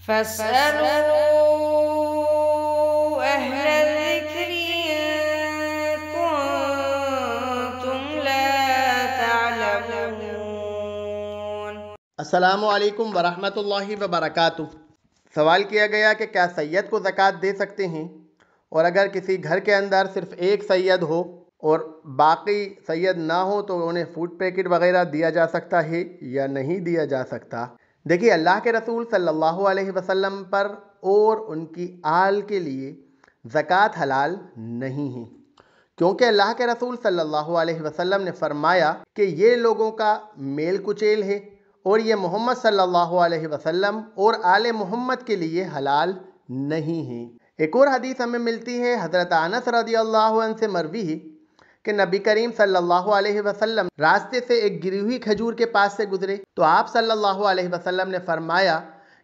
فاسألوا أهل الذكر إن كنتم لا تعلمون۔ السلام علیکم ورحمۃ اللہ وبرکاتہ۔ سوال کیا گیا کہ کیا سید کو زکوٰۃ دے سکتے ہیں، اور اگر کسی گھر کے اندر صرف ایک سید ہو اور باقی سید نہ ہو تو انہیں فوڈ پیکٹ وغیرہ دیا جا سکتا ہے یا نہیں دیا جا سکتا؟ دیکھیے، اللہ کے رسول صلی اللہ علیہ وسلم پر اور ان کی آل کے لیے زکوٰۃ حلال نہیں ہے، کیونکہ اللہ کے رسول صلی اللہ علیہ وسلم نے فرمایا کہ یہ لوگوں کا میل کچیل ہے اور یہ محمد صلی اللہ علیہ وسلم اور آل محمد کے لیے حلال نہیں ہے۔ ایک اور حدیث ہمیں ملتی ہے، حضرت انس رضی اللہ عنہ سے مروی ہے کہ نبی کریم صلی اللہ علیہ وسلم راستے سے ایک گری ہوئی کھجور کے پاس سے گزرے تو آپ صلی اللہ علیہ وسلم نے فرمایا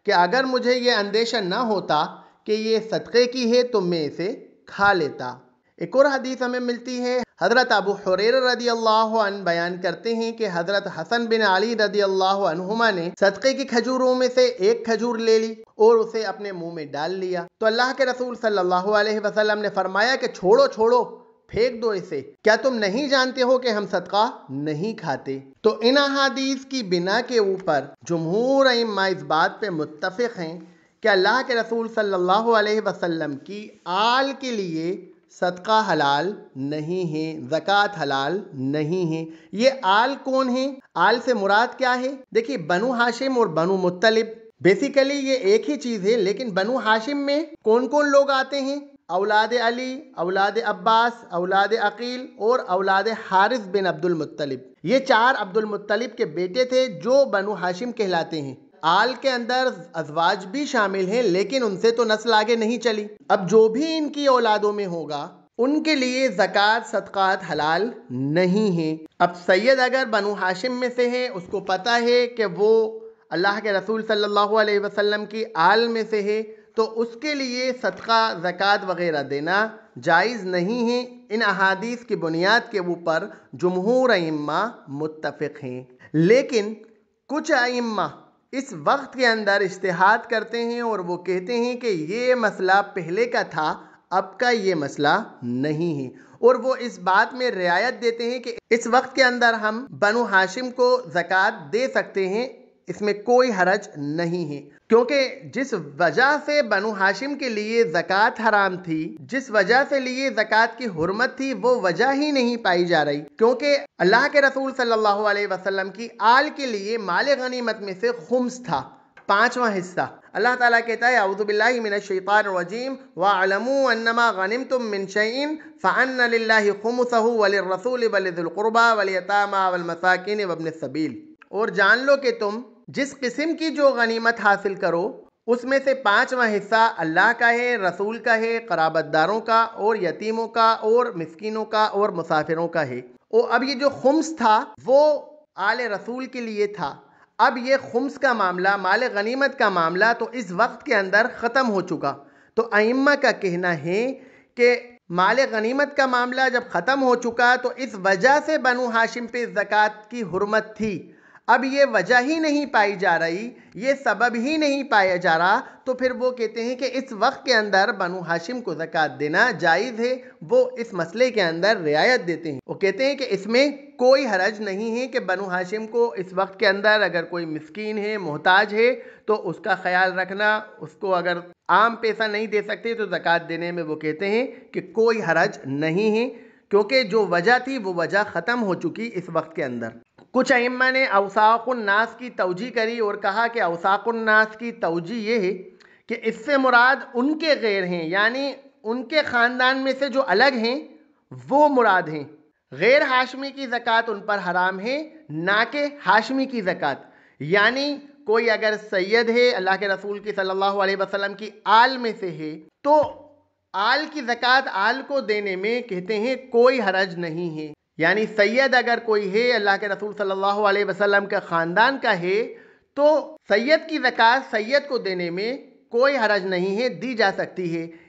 کہ اگر مجھے یہ اندیشہ نہ ہوتا کہ یہ صدقے کی ہے تو میں اسے کھا لیتا۔ ایک اور حدیث ہمیں ملتی ہے، حضرت ابو حریرہ رضی اللہ عنہ بیان کرتے ہیں کہ حضرت حسن بن علی رضی اللہ عنہما نے صدقے کی کھجوروں میں سے ایک کھجور لے لی اور اسے اپنے منہ میں ڈال لیا تو اللہ کے رسول صلی اللہ علیہ وسلم نے فرمایا کہ چھوڑو چھوڑو، پھینک دو اسے، کیا تم نہیں جانتے ہو کہ ہم صدقہ نہیں کھاتے؟ تو ان احادیث کی بنا کے اوپر جمہور ائمہ اس بات پہ متفق ہیں کہ اللہ کے رسول صلی اللہ علیہ وسلم کی آل کے لیے صدقہ حلال نہیں ہے، زکوٰۃ حلال نہیں ہے۔ یہ آل کون ہیں؟ آل سے مراد کیا ہے؟ دیکھیے، بنو ہاشم اور بنو مطلب بیسیکلی یہ ایک ہی چیز ہے، لیکن بنو ہاشم میں کون کون لوگ آتے ہیں؟ اولاد علی، اولاد عباس، اولاد عقیل اور اولاد حارث بن عبد المطلب۔ یہ چار عبد المطلب کے بیٹے تھے جو بنو ہاشم کہلاتے ہیں۔ آل کے اندر ازواج بھی شامل ہیں، لیکن ان سے تو نسل آگے نہیں چلی۔ اب جو بھی ان کی اولادوں میں ہوگا ان کے لیے زکوٰۃ صدقات حلال نہیں ہیں۔ اب سید اگر بنو ہاشم میں سے ہے، اس کو پتہ ہے کہ وہ اللہ کے رسول صلی اللہ علیہ وسلم کی آل میں سے ہے، تو اس کے لیے صدقہ زکوٰۃ وغیرہ دینا جائز نہیں ہے۔ ان احادیث کی بنیاد کے اوپر جمہور ائمہ متفق ہیں، لیکن کچھ ائمہ اس وقت کے اندر اجتہاد کرتے ہیں اور وہ کہتے ہیں کہ یہ مسئلہ پہلے کا تھا، اب کا یہ مسئلہ نہیں ہے، اور وہ اس بات میں رعایت دیتے ہیں کہ اس وقت کے اندر ہم بنو ہاشم کو زکوٰۃ دے سکتے ہیں، اس میں کوئی حرج نہیں ہے، کیونکہ جس وجہ سے بنو ہاشم کے لیے زکوٰۃ حرام تھی، جس وجہ سے لیے زکوٰۃ کی حرمت تھی، وہ وجہ ہی نہیں پائی جا رہی، کیونکہ اللہ کے رسول صلی اللہ علیہ وسلم کی آل کے لیے مال غنیمت میں سے خمس تھا، 5واں حصہ۔ اللہ تعالیٰ کہتا ہے اعوذ باللہ من الشیطان الرجیم وَاعْلَمُوا أَنَّمَا غَنِمْتُم مِّن شَيْءٍ فَأَنَّ لِلَّهِ خُمُسَهُ وَلِلرَّسُولِ وَلِذِي الْقُرْبَىٰ وَالْيَتَامَىٰ وَالْمَسَاكِينِ وَابْنِ السَّبِيلِ، اور جان لو کہ تم جس قسم کی جو غنیمت حاصل کرو اس میں سے 5واں حصہ اللہ کا ہے، رسول کا ہے، قرابت داروں کا اور یتیموں کا اور مسکینوں کا اور مسافروں کا ہے۔ اور اب یہ جو خمس تھا وہ آل رسول کے لیے تھا، اب یہ خمس کا معاملہ، مال غنیمت کا معاملہ تو اس وقت کے اندر ختم ہو چکا۔ تو ائمہ کا کہنا ہے کہ مال غنیمت کا معاملہ جب ختم ہو چکا تو اس وجہ سے بنو ہاشم پہ زکوٰۃ کی حرمت تھی، اب یہ وجہ ہی نہیں پائی جا رہی، یہ سبب ہی نہیں پایا جا رہا، تو پھر وہ کہتے ہیں کہ اس وقت کے اندر بنو ہاشم کو زکوٰۃ دینا جائز ہے۔ وہ اس مسئلے کے اندر رعایت دیتے ہیں، وہ کہتے ہیں کہ اس میں کوئی حرج نہیں ہے کہ بنو ہاشم کو اس وقت کے اندر اگر کوئی مسکین ہے، محتاج ہے تو اس کا خیال رکھنا، اس کو اگر عام پیسہ نہیں دے سکتے تو زکوٰۃ دینے میں وہ کہتے ہیں کہ کوئی حرج نہیں ہے، کیونکہ جو وجہ تھی وہ وجہ ختم ہو چکی اس وقت کے اندر۔ کچھ ائمہ نے اوساق الناس کی توجیہ کری اور کہا کہ اوساق الناس کی توجیہ یہ ہے کہ اس سے مراد ان کے غیر ہیں، یعنی ان کے خاندان میں سے جو الگ ہیں وہ مراد ہیں، غیر ہاشمی کی زکوٰۃ ان پر حرام ہے، نہ کہ ہاشمی کی زکوٰۃ۔ یعنی کوئی اگر سید ہے اللہ کے رسول کی صلی اللہ علیہ وسلم کی آل میں سے ہے تو آل کی زکوٰۃ آل کو دینے میں کہتے ہیں کوئی حرج نہیں ہے، یعنی سید اگر کوئی ہے اللہ کے رسول صلی اللہ علیہ وسلم کا خاندان کا ہے تو سید کی زکوٰۃ سید کو دینے میں کوئی حرج نہیں ہے، دی جا سکتی ہے۔